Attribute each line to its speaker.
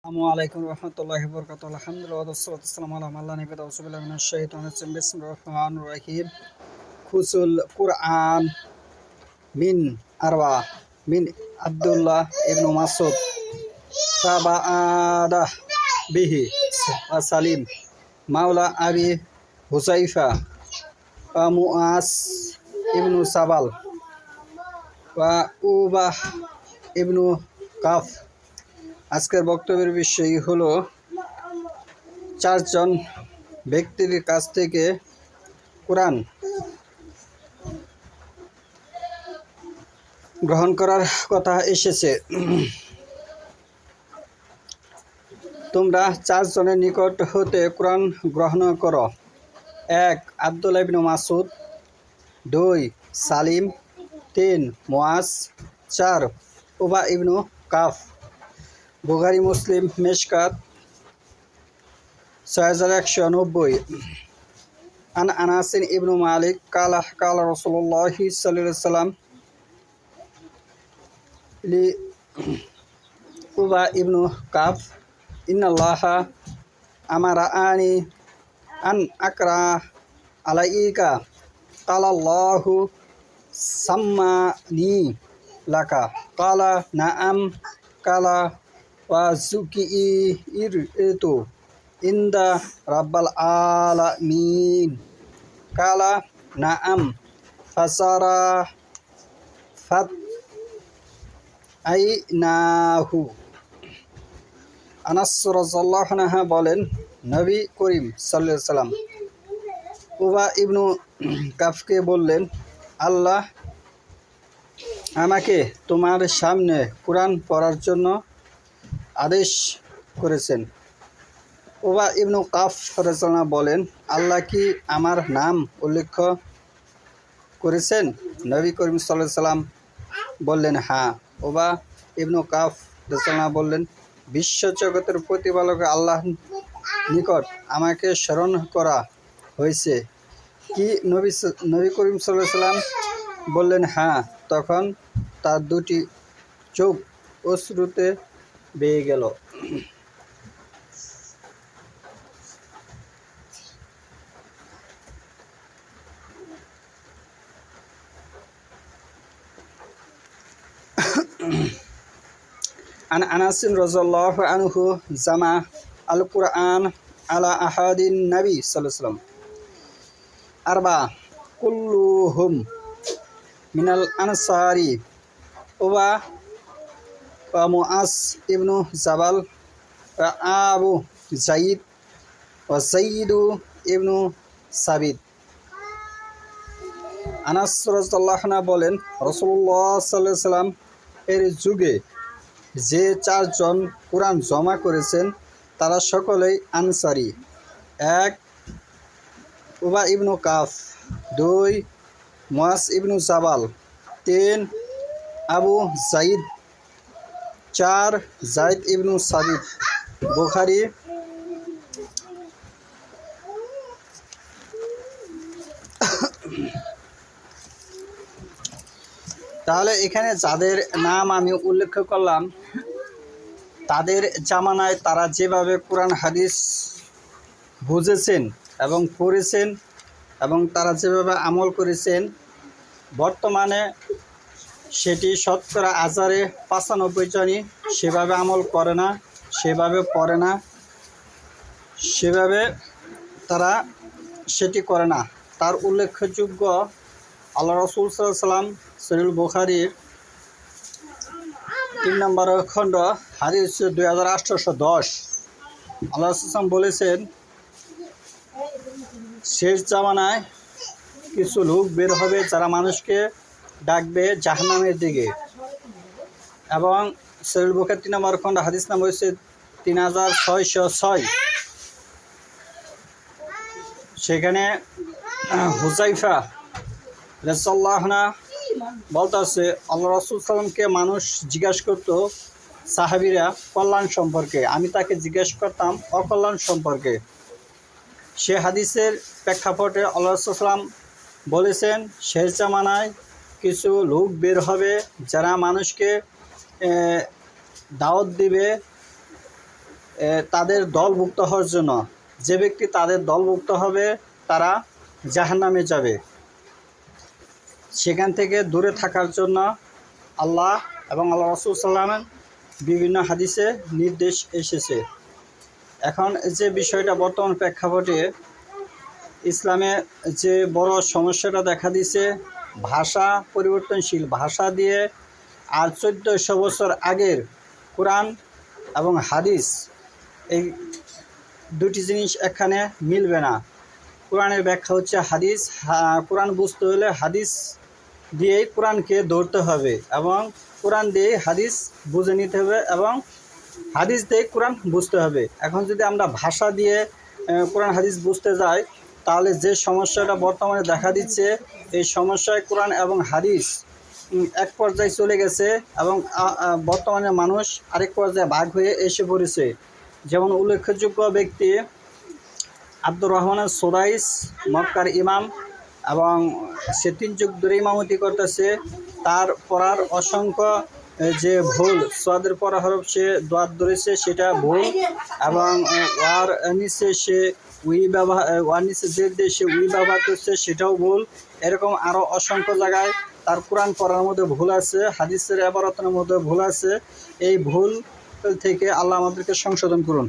Speaker 1: আসসালামু রহমতুল্লাহি ওয়া বারাকাতুহু আলহামদুলিল্লাহ ওয়াসসালাতু ওয়াসসালামু আলা মান লা নাবিয়্যা বা'দাহু বিল্লাহি মিনাশ শাইতানির রাজিম বিসমিল্লাহির রহমানির রহিম খুসুল কুরআন মিন আরবা মিন আব্দুল্লাহ ইবনু মাসউদ তাবাআদা বিহি ওয়া সালিম মাওলা আবি হুযাইফা ওয়া মুআজ ইবনু সাবাল ওয়া উবাহ ইবনু কাফ। আজকের বক্তব্যের বিষয় হলো চারজন ব্যক্তির কাছ থেকে কোরআন গ্রহণ করার কথা এসেছে। তোমরা চারজনের নিকট হতে কোরআন গ্রহণ করো। 1 আব্দুল্লাহ ইবনু মাসউদ, 2 সালিম, 3 মুআজ, 4 উবাহ ইবনু কাফ। বুখারী মুসলিম মিশকাত 6190। আন আনাস ইবনু মালিক কালা কালা রাসূলুল্লাহ সাল্লাল্লাহু আলাইহি ওয়াসাল্লাম লি উবাহ ইবনু কাফ ইন্নাল্লাহা আমারানি আন আকরা আলাইকা কালাল্লাহু সাম্মানি লাকা কালা নাআম কালা ওয়া যুকিইরতু ইনদা রাব্বাল আলামিন কালা নাআম ফাসারা ফাত আইনাহু। আনাস রাদিয়াল্লাহু আনহু বলেন, নবী করিম সাল্লাল্লাহু আলাইহি ওয়াসাল্লাম উবাহ ইবনু কাফকে বললেন, আল্লাহ আমাকে তোমার সামনে কুরআন পড়ার জন্য আদেশ করেছেন। উবাহ ইবনু কাফ রাদিয়াল্লাহু বলেন, আল্লাহ কি আমার নাম উল্লেখ করেছেন? নবী করিম সাল্লাল্লাহু আলাইহি ওয়াসাল্লাম বললেন, হ্যাঁ। উবাহ ইবনু কাফ রাদিয়াল্লাহু বললেন, বিশ্বজগতের প্রতিপালক আল্লাহর নিকট আমাকে স্মরণ করা হয়েছে কি? নবী করিম সাল্লাল্লাহু আলাইহি ওয়াসাল্লাম বললেন, হ্যাঁ। তখন তার দুটি চোখ অশ্রুতে বেয়ে গেল। আন আনাস রাদিয়াল্লাহু আনহু জামা আল কুরআন আলা আহাদিন নবী সাল্লাল্লাহু আলাইহি ওয়াসাল্লাম আরবা কুল্লুহুম মিনাল আনসারি ওয়া মুআজ ইবনু জাবাল আবু যায়েদ ওয়া যায়েদ ইবনু সাবিত। আনাস রাদিয়াল্লাহু আনহু বলেন, রাসূলুল্লাহ সাল্লাল্লাহু আলাইহি ওয়াসাল্লাম এর যুগে যে চারজন কুরআন জমা করেছেন তারা সকলেই আনসারী। 1 উবাহ ইবনু কাফ, 2 মুআজ ইবনু জাবাল, 3 আবু যায়েদ, 4 যায়েদ ইবনু সাবিত। বুখারী তাহলে এখানে যাদের নাম আমি উল্লেখ করলাম তাদের জামানায় তারা যেভাবে কোরআন হাদিস বুঝেছেন এবং পড়েছেন এবং তারা যেভাবে আমল করেছেন, বর্তমানে সেটি শতকরা 95 জনই সেভাবে আমল করে না, সেভাবে পড়ে না, সেভাবে তারা সেটি করে না। তার উল্লেখযোগ্য আল্লাহ রাসূল সাল্লাল্লাহু আলাইহি ওয়াসাল্লাম সহিহ বুখারীর 3 নম্বর খণ্ড হাদিস 2810 আল্লাহ রাসূল বলেছেন, শেষ জামানায় কিছু লোক বের হবে যারা মানুষকে ডাকবে জাহান্নামের দিকে। এবং সহিহ বুখারী 3 নম্বর খণ্ড হাদিস নাম্বার হচ্ছে 3606। সেখানে হুযাইফা রাদিয়াল্লাহু আনহু বলতেছে, আল্লাহ রাসূল সাল্লামকে মানুষ জিজ্ঞাসা করতো সাহাবীরা কল্যাণ সম্পর্কে, আমি তাকে জিজ্ঞাসা করতাম অকল্যাণ সম্পর্কে। সে হাদিসের প্রেক্ষাপটে আল্লাহ রাসূল সাল্লাম বলেছেন, শেষ জামানায় কিছু লোক বের হবে যারা মানুষকে দাওয়াত দিবে তাদের দলভুক্ত হওয়ার জন্য। যে ব্যক্তি তাদের দলভুক্ত হবে তারা জাহান্নামে যাবে। সেখান থেকে দূরে থাকার জন্য আল্লাহ এবং আল্লাহ রাসূল সাল্লাল্লাহু আলাইহি ওয়াসাল্লাম বিভিন্ন হাদিসে নির্দেশ এসেছে। এখন যে বিষয়টা বর্তমান প্রেক্ষাপটে ইসলামে যে বড় সমস্যাটা দেখা দিয়েছে, ভাষা পরিবর্তনশীল। ভাষা দিয়ে আর 1400 বছর আগের কোরআন এবং হাদিস, এই দুটি জিনিস এখানে মিলবে না। কোরআনের ব্যাখ্যা হচ্ছে হাদিস, কোরআন বুঝতে হলে হাদিস দিয়েই কোরআনকে ধরতে হবে এবং কোরআন দিয়েই হাদিস বুঝে নিতে হবে এবং হাদিস দিয়ে কোরআন বুঝতে হবে। এখন যদি আমরা ভাষা দিয়ে কোরআন হাদিস বুঝতে যাই, তাহলে যে সমস্যাটা বর্তমানে দেখা দিচ্ছে, এই সমস্যায় কোরআন এবং হাদিস এক পর্যায়ে চলে গেছে এবং বর্তমানে মানুষ আরেক পর্যায়ে ভাগ হয়ে এসে পড়েছে। যেমন উল্লেখযোগ্য ব্যক্তি আব্দুর রহমান সুদাইস, মক্কার ইমাম, এবং সে 3 যুগ ধরে ইমামতি করতেছে। তার পড়ার অসংখ্য যে ভুল, সোয়াদের পরা হরফ সে দোয়াত ধরেছে সেটা ভুল, এবং ওয়ার নিচে সে ওয়ার নিচে জেদ দিয়ে সে ব্যবহার করছে সেটাও ভুল। এরকম আরও অসংখ্য জায়গায় তার কোরআন পড়ার মধ্যে ভুল আছে, হাদিসের ইবারতের মধ্যে ভুল আছে। এই ভুল থেকে আল্লাহ আমাদেরকে সংশোধন করুন।